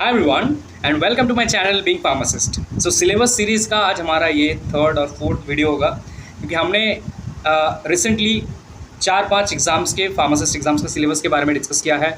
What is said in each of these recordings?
Hi everyone and welcome to my channel being pharmacist. So syllabus series का आज हमारा ये थर्ड और फोर्थ वीडियो होगा, क्योंकि हमने रिसेंटली 4-5 एग्ज़ाम्स के फार्मासिस्ट एग्ज़ाम्स के सिलेबस के बारे में डिस्कस किया है।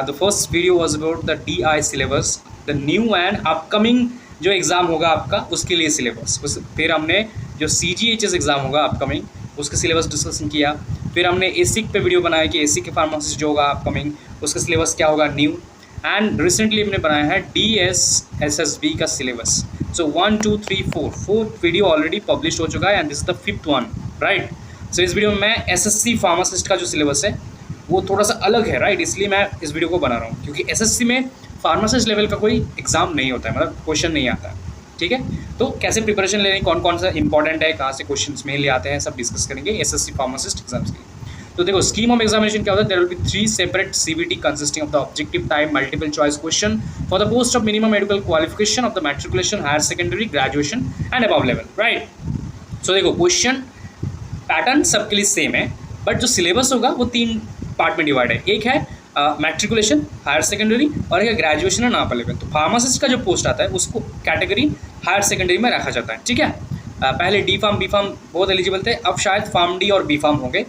The first video was about the DI syllabus, the new and upcoming जो एग्ज़ाम होगा आपका उसके लिए सिलेबस। फिर हमने जो CGHS एग्ज़ाम होगा अपकमिंग उसका सिलेबस डिस्कसन किया। फिर हमने एसिक पे वीडियो बनाया कि एसिक के फार्मासिस्ट जो होगा अपकमिंग उसका सिलेबस क्या होगा न्यू। एंड रिसेंटली हमने बनाया है DSSSB का सिलेबस। So 1 2 3 4 fourth video already publish हो चुका है and this is the fifth one, right. So इस वीडियो में मैं SSC फार्मासिस्ट का जो सिलेबस है वो थोड़ा सा अलग है, राइट। इसलिए मैं इस वीडियो को बना रहा हूँ क्योंकि SSC में फार्मासिस्ट लेवल का कोई एग्जाम नहीं होता है, मतलब क्वेश्चन नहीं आता है, ठीक है। तो कैसे प्रिपरेशन लेनी, कौन कौन सा इंपॉर्टेंट है, कहाँ से क्वेश्चंस मेनली आते हैं, सब डिस्कस करेंगे SSC फार्मासिस्ट एग्जाम्स के लिए। तो देखो स्कीम ऑफ एग्जामिनेशन क्या होता है। There will be 3 separate CBT consisting of the objective type multiple choice question for the post of minimum medical qualification of the matriculation higher secondary graduation and above level, right. So देखो question pattern सबके लिए same है, but जो syllabus होगा वो 3 part में divide है। एक है मैट्रिकुलेशन हायर सेकेंडरी और एक है ग्रेजुएशन एंड अपर लेवल। तो फार्मासिस्ट का जो पोस्ट आता है उसको कैटेगरी हायर सेकेंडरी में रखा जाता है, ठीक है। पहले D फार्म B फार्म बहुत एलिजिबल थे, अब शायद फार्म D और B फार्म हो गए।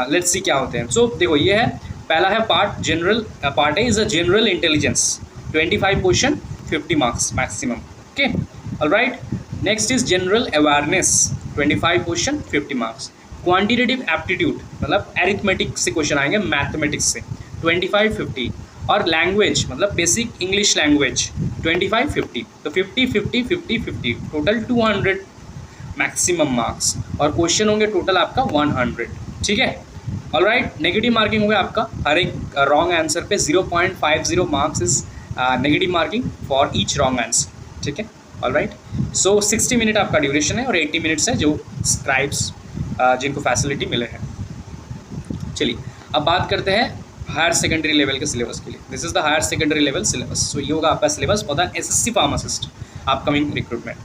लेट्स सी क्या होते हैं। सो देखो ये है पहला है पार्ट जनरल पार्ट है is a general intelligence, 25 question 50 marks maximum, okay alright. Next is general awareness, 25 question 50 marks. Quantitative aptitude मतलब एरिथमेटिक से क्वेश्चन आएंगे, मैथमेटिक्स से 25 50। और लैंग्वेज मतलब बेसिक इंग्लिश लैंग्वेज 25 50। तो 50 50 50 50 टोटल 200 मैक्सिमम मार्क्स, और क्वेश्चन होंगे टोटल आपका 100, ठीक है ऑलराइट। नेगेटिव मार्किंग होगा आपका हर एक रॉन्ग आंसर पे 0.50 marks is negative marking for each wrong answer, ठीक है ऑलराइट। सो 60 मिनट आपका ड्यूरेशन है और 80 मिनट्स है जो स्क्राइब्स जिनको फैसिलिटी मिले हैं। चलिए अब बात करते हैं हायर सेकेंडरी लेवल के सिलेबस के लिए। This is the higher secondary level syllabus. So ये होगा आपका syllabus for the SSC pharmacist upcoming recruitment.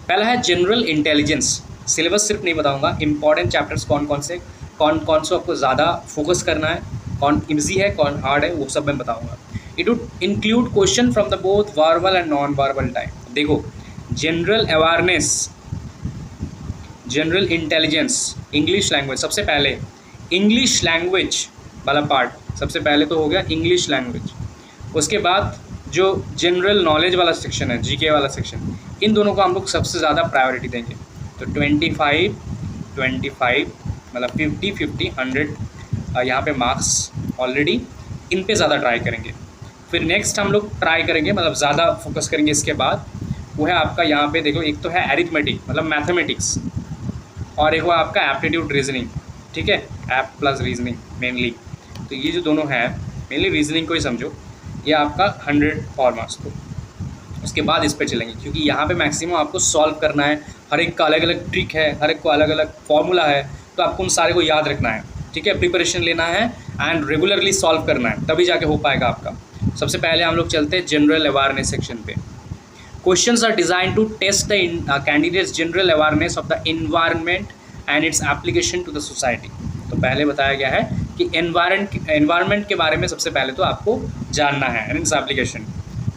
पहला है जनरल इंटेलिजेंस। सिलेबस सिर्फ नहीं बताऊंगा, इंपॉर्टेंट चैप्टर्स कौन कौन से आपको ज़्यादा फोकस करना है, कौन इजी है कौन हार्ड है, वो सब मैं बताऊंगा। It would include question from the both verbal and non verbal type. देखो general awareness, general intelligence, English language, सबसे पहले इंग्लिश लैंग्वेज वाला पार्ट सबसे पहले तो हो गया इंग्लिश लैंग्वेज। उसके बाद जो जनरल नॉलेज वाला सेक्शन है, GK वाला सेक्शन, इन दोनों को हम लोग सबसे ज़्यादा प्रायोरिटी देंगे। तो 25 25 मतलब 50 50 100 यहाँ पे मार्क्स ऑलरेडी इन पे ज़्यादा ट्राई करेंगे। फिर नेक्स्ट हम लोग ट्राई करेंगे मतलब ज़्यादा फोकस करेंगे इसके बाद, वो है आपका यहाँ पे देखो, एक तो है एरिथमेटिक मतलब मैथमेटिक्स, और एक वो आपका एप्टीट्यूड रीजनिंग, ठीक है, ऐप प्लस रीजनिंग मेनली। तो ये जो दोनों हैं मेनली रीजनिंग को ही समझो, ये आपका 100 और मार्क्स को। उसके बाद इस पर चलेंगे क्योंकि यहाँ पे मैक्सिमम आपको सॉल्व करना है, हर एक का अलग अलग ट्रिक है, हर एक को अलग अलग फॉर्मूला है, तो आपको उन सारे को याद रखना है, ठीक है। प्रिपरेशन लेना है एंड रेगुलरली सॉल्व करना है, तभी जाके हो पाएगा आपका। सबसे पहले हम लोग चलते हैं जनरल अवेयरनेस सेक्शन पे। Questions are design to test the candidates general awareness of the environment and its application to the society. तो पहले बताया गया है कि एनवायरनमेंट के बारे में सबसे पहले तो आपको जानना है and its application,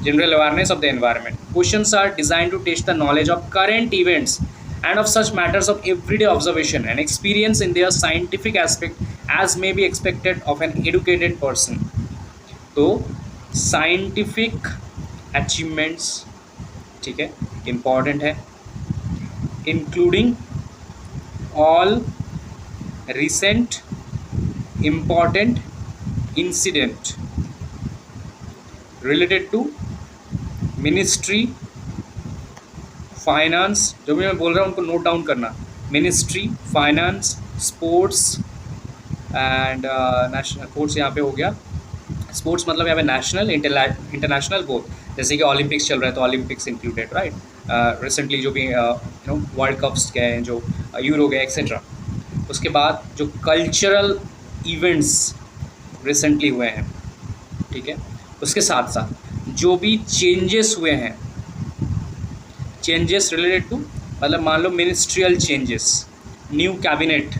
general awareness of the environment. Questions are design to test the knowledge of current events and of such matters of everyday observation and experience in their scientific aspect as may be expected of an educated person। तो scientific achievements, ठीक है, important है, including all recent important incident related to ministry finance, जो भी मैं बोल रहा हूँ उनको नोट डाउन करना, ministry, finance, sports and national. Sports यहाँ पे हो गया, स्पोर्ट्स मतलब यहाँ पे नेशनल इंटरनेशनल बोथ, जैसे कि ओलंपिक्स चल रहा है तो ओलंपिक्स इंक्लूडेड, राइट। रिसेंटली जो भी वर्ल्ड कप्स गए हैं, जो यूरो गए एक्सेट्रा। उसके बाद जो कल्चरल इवेंट्स रिसेंटली हुए हैं, ठीक है, उसके साथ साथ जो भी चेंजेस हुए हैं, चेंजेस रिलेटेड टू मतलब मान लो मिनिस्ट्रियल चेंजेस, न्यू कैबिनेट,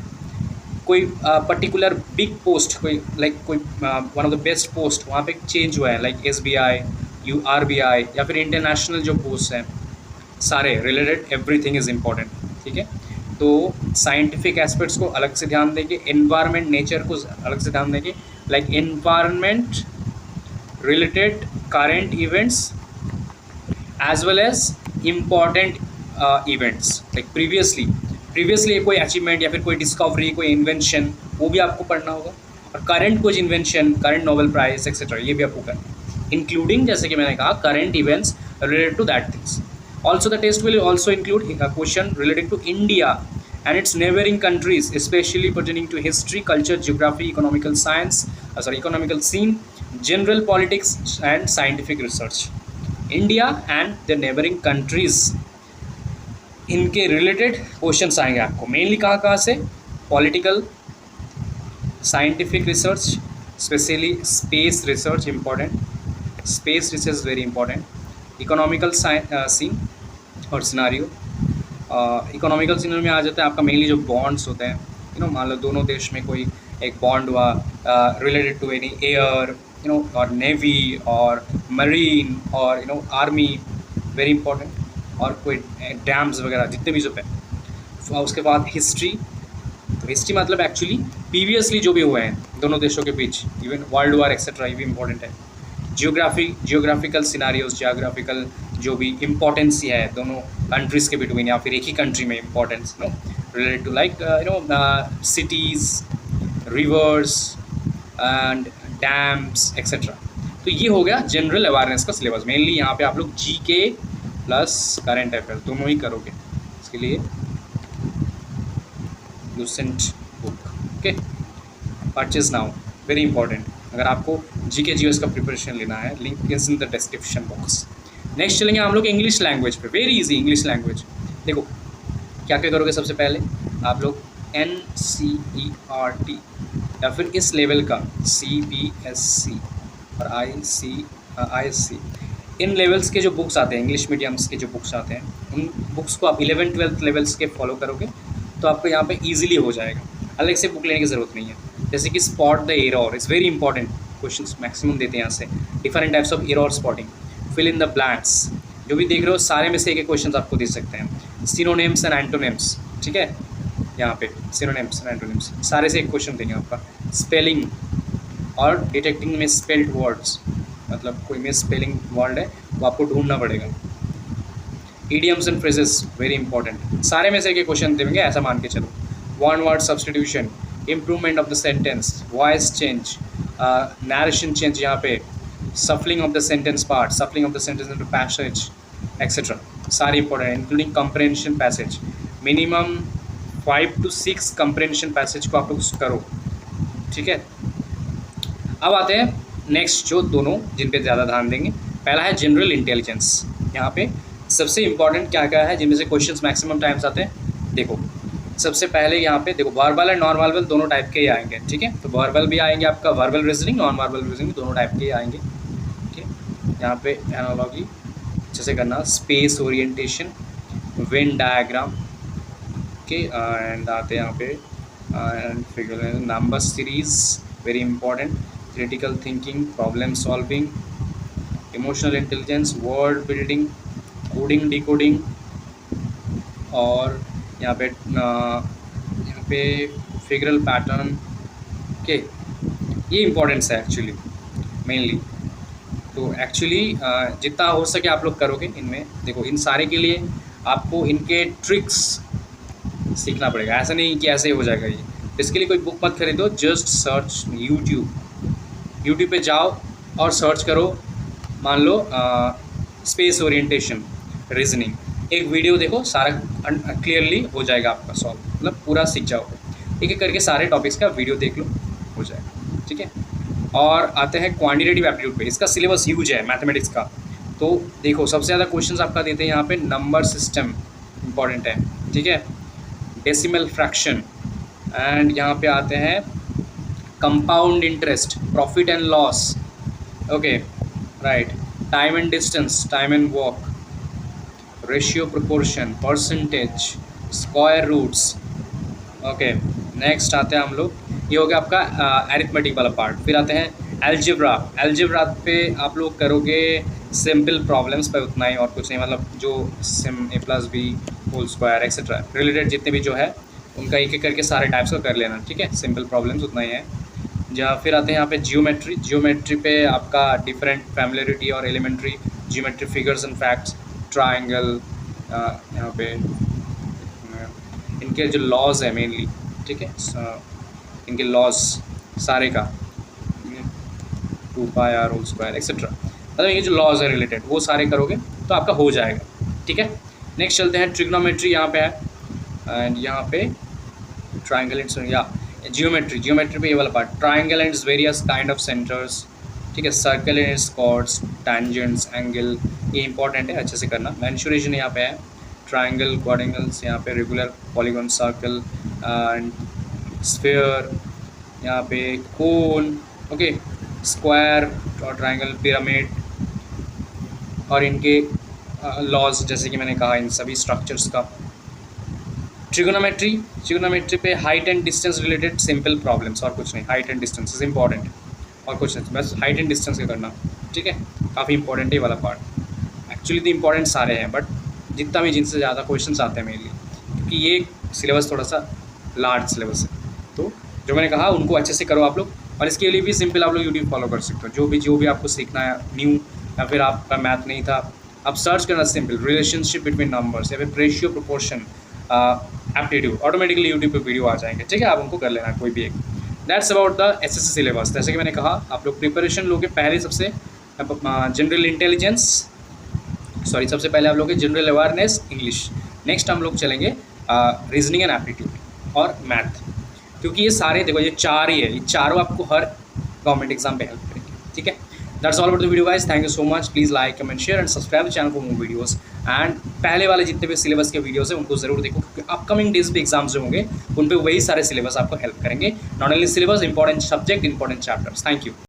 कोई पर्टिकुलर बिग पोस्ट, कोई लाइक कोई one of the best post वहाँ पे चेंज हुआ है, लाइक SBI RBI या फिर इंटरनेशनल जो पोस्ट हैं सारे रिलेटेड, एवरीथिंग इज़ इम्पॉर्टेंट, ठीक है। तो साइंटिफिक एस्पेक्ट्स को अलग से ध्यान देंगे, एनवायरनमेंट नेचर को अलग से ध्यान देंगे, like environment related current events as well as important events, like previously कोई अचीवमेंट या फिर कोई डिस्कवरी, कोई इन्वेंशन, वो भी आपको पढ़ना होगा। और करंट कुछ invention, current Nobel prize etcetera, ये भी आपको करना, इंक्लूडिंग जैसे कि मैंने कहा current events related to that things. Also, the test will also include a question related to India and its neighboring countries, especially pertaining to history, culture, geography, economical scene, general politics, and scientific research. India and the neighboring countries, इनके related questions आएंगे आपको mainly कहाँ से, political, scientific research, specially space research important, space research very important, economical scene और scenario. Economical scene में आ जाता है आपका मेनली जो बॉन्ड्स होते हैं, मान लो दोनों देश में कोई एक बॉन्ड हुआ रिलेटेड टू एनी एयर, और नेवी और मरीन और आर्मी, वेरी इंपॉर्टेंट, और कोई डैम्स वगैरह जितने भी सब है। उसके बाद हिस्ट्री, तो हिस्ट्री मतलब एक्चुअली प्रीवियसली जो भी हुए हैं दोनों देशों के बीच, इवन वर्ल्ड वार एक्सेट्रा, ये भी इंपॉर्टेंट है। जियोग्राफिकल सिनारियोज, जियोग्राफिकल जो भी इम्पोर्टेंस है दोनों कंट्रीज़ के बिटवीन या फिर एक ही कंट्री में importance, related to like cities, rivers and dams etcetera. तो ये हो गया जनरल अवेयरनेस का सिलेबस। मेनली यहाँ पे आप लोग जीके प्लस करंट अफेयर दोनों ही करोगे। इसके लिए Lucent book, okay, purchase now, very important. अगर आपको जीके जीएस का प्रिपरेशन लेना है, link is in the description box. Next चलेंगे हम लोग इंग्लिश लैंग्वेज पे, वेरी इजी इंग्लिश लैंग्वेज। देखो क्या क्या करोगे, सबसे पहले आप लोग NCERT या फिर इस लेवल का CBSC और ISC, इन लेवल्स के जो बुक्स आते हैं, इंग्लिश मीडियम्स के जो बुक्स आते हैं, उन बुक्स को आप 11-12 लेवल्स के फॉलो करोगे तो आपको यहाँ पे ईजिली हो जाएगा, अलग से बुक लेने की ज़रूरत नहीं है। जैसे कि spot the error is very important, questions maximum देते हैं यहाँ से, different types of error spotting, fill in the blanks, जो भी देख रहे हो सारे में से एक क्वेश्चन आपको दे सकते हैं। सिनोनिम्स एंड एंटोनिम्स, ठीक है, यहाँ पे सिनोनिम्स एंड एंटोनिम्स सारे से एक क्वेश्चन देंगे आपका। स्पेलिंग और डिटेक्टिंग मिस स्पेल्ड वर्ड्स, मतलब कोई मिस स्पेलिंग वर्ड है वो आपको ढूंढना पड़ेगा। Idioms and phrases very important, सारे में से एक क्वेश्चन देंगे ऐसा मान के चलो। One word substitution, improvement of the sentence, voice change, narration change, यहाँ पे shuffling of the sentence part, shuffling of the sentence into passage etcetera, सारे important, including comprehension passage. Minimum 5 to 6 comprehension passage को आप लोग करो, ठीक है। अब आते हैं नेक्स्ट जो दोनों जिन पे ज़्यादा ध्यान देंगे। पहला है जनरल इंटेलिजेंस। यहाँ पे सबसे इंपॉर्टेंट क्या क्या है जिनमें से क्वेश्चंस मैक्सिमम टाइम्स आते हैं। देखो सबसे पहले यहाँ पे देखो वर्बल एंड नॉन वर्बल दोनों टाइप के ही आएंगे, ठीक है। तो वर्बल भी आएंगे आपका, verbal reasoning, non verbal reasoning दोनों टाइप के ही आएंगे, ठीक है। यहाँ पे एनालॉजी जैसे करना, स्पेस ओरिएंटेशन, वेन डायग्राम के, एंड आते हैं यहाँ पे and figure number series very important, critical thinking, problem solving, emotional intelligence, word building, coding decoding, और यहाँ पे फिगरल पैटर्न के, ये इंपॉर्टेंस है एक्चुअली मेनली। तो एक्चुअली जितना हो सके आप लोग करोगे इनमें। देखो इन सारे के लिए आपको इनके ट्रिक्स सीखना पड़ेगा, ऐसा नहीं कि ऐसे ही हो जाएगा ये। इसके लिए कोई बुक मत खरीदो, जस्ट सर्च यूट्यूब पे जाओ और सर्च करो, मान लो स्पेस ओरिएंटेशन रीजनिंग, एक वीडियो देखो, सारा क्लियरली हो जाएगा आपका सॉल्व, मतलब पूरा सीख जाओगे। एक एक करके सारे टॉपिक्स का वीडियो देख लो, हो जाएगा, ठीक है। और आते हैं क्वांटिटेटिव एप्टीट्यूड पे, इसका सिलेबस ह्यूज है मैथमेटिक्स का। तो देखो सबसे ज़्यादा क्वेश्चंस आपका देते हैं यहाँ पे नंबर सिस्टम इंपॉर्टेंट है, ठीक है, डेसिमल फ्रैक्शन, एंड यहाँ पे आते हैं compound interest, profit and loss, okay right, time and distance, time and walk, ratio proportion, percentage, square roots, okay. Next आते हैं हम लोग, ये हो गया आपका एरिथमेटिक वाला पार्ट। फिर आते हैं एल्जेब्रा। एल्जेब्रा पे आप लोग करोगे सिंपल प्रॉब्लम्स पे उतना ही और कुछ नहीं, मतलब जो सिम a plus b whole square etcetera related जितने भी जो है उनका एक एक करके सारे टाइप्स को कर लेना, ठीक है। सिंपल प्रॉब्लम्स उतना ही है। जहाँ फिर आते हैं यहाँ पे जियोमेट्री पे आपका डिफरेंट फैमिलियरिटी और elementary geometry figures and facts, triangle, यहाँ पे इनके जो लॉज है मेनली, ठीक है, इनके लॉज सारे का 2πr होल स्क्वायर एक्सेट्रा, मतलब ये जो लॉज है रिलेटेड वो सारे करोगे तो आपका हो जाएगा, ठीक है। नेक्स्ट चलते हैं ट्रिग्नोमेट्री, यहाँ पे है एंड यहाँ पे ट्राइंगल एंड या जियोमेट्री पे ये वाला part, triangle and various kind of centres, ठीक है, circle and chords, tangents, angle, ये इंपॉर्टेंट है, अच्छे से करना। मेंशुरेशन यहाँ पे है, ट्राइंगल, क्वाड्रेंगल्स, यहाँ पे regular, polygon, circle and sphere, यहाँ पे कोन, ओके, स्क्वायर और ट्राइंगल, पिरामिड और इनके लॉज जैसे कि मैंने कहा इन सभी स्ट्रक्चर्स का। ट्रिगोनोमेट्री पे height and distance related simple problems और कुछ नहीं, height and distance is important और कुछ नहीं, बस हाइट एंड डिस्टेंस का करना, ठीक है, काफ़ी इंपॉर्टेंट है ये वाला पार्ट। एक्चुअली तो इंपॉर्टेंट सारे हैं बट जितना भी जिनसे ज़्यादा क्वेश्चन आते हैं मेरे लिए, क्योंकि ये सिलेबस थोड़ा सा लार्ज सिलेबस है, तो जो मैंने कहा उनको अच्छे से करो आप लोग। और इसके लिए भी सिंपल आप लोग यूट्यूब फॉलो कर सकते हो, जो भी आपको सीखना है न्यू, या फिर आपका मैथ नहीं था, आप सर्च करना सिंपल रिलेशनशिप बिटवीन नंबर्स या फिर ratio proportion aptitude, automatically YouTube पे वीडियो आ जाएंगे, ठीक है, आप उनको कर लेना कोई भी एक। That's about the assessee syllabus. जैसे कि मैंने कहा आप लोग प्रिपरेशन लोगे पहले सबसे जनरल इंटेलिजेंस, सॉरी सबसे पहले आप लोग जनरल अवेयरनेस इंग्लिश, नेक्स्ट हम लोग चलेंगे रीजनिंग एंड एप्टीट्यूड और मैथ, क्योंकि ये सारे देखो ये चार ही है, ये चारों आपको हर गवर्नमेंट एग्जाम पे हेल्प करेंगे, ठीक है। That's all about the video guys, thank you so much, please like comment share and subscribe the channel for more videos and पहले वाले जितने भी सिलेबस के वीडियोस हैं उनको जरूर देखो, क्योंकि अपकमिंग डेज पे एग्जाम्स जो होंगे उन पे वही सारे सिलेबस आपको हेल्प करेंगे, not only syllabus, important subject, important chapters. Thank you.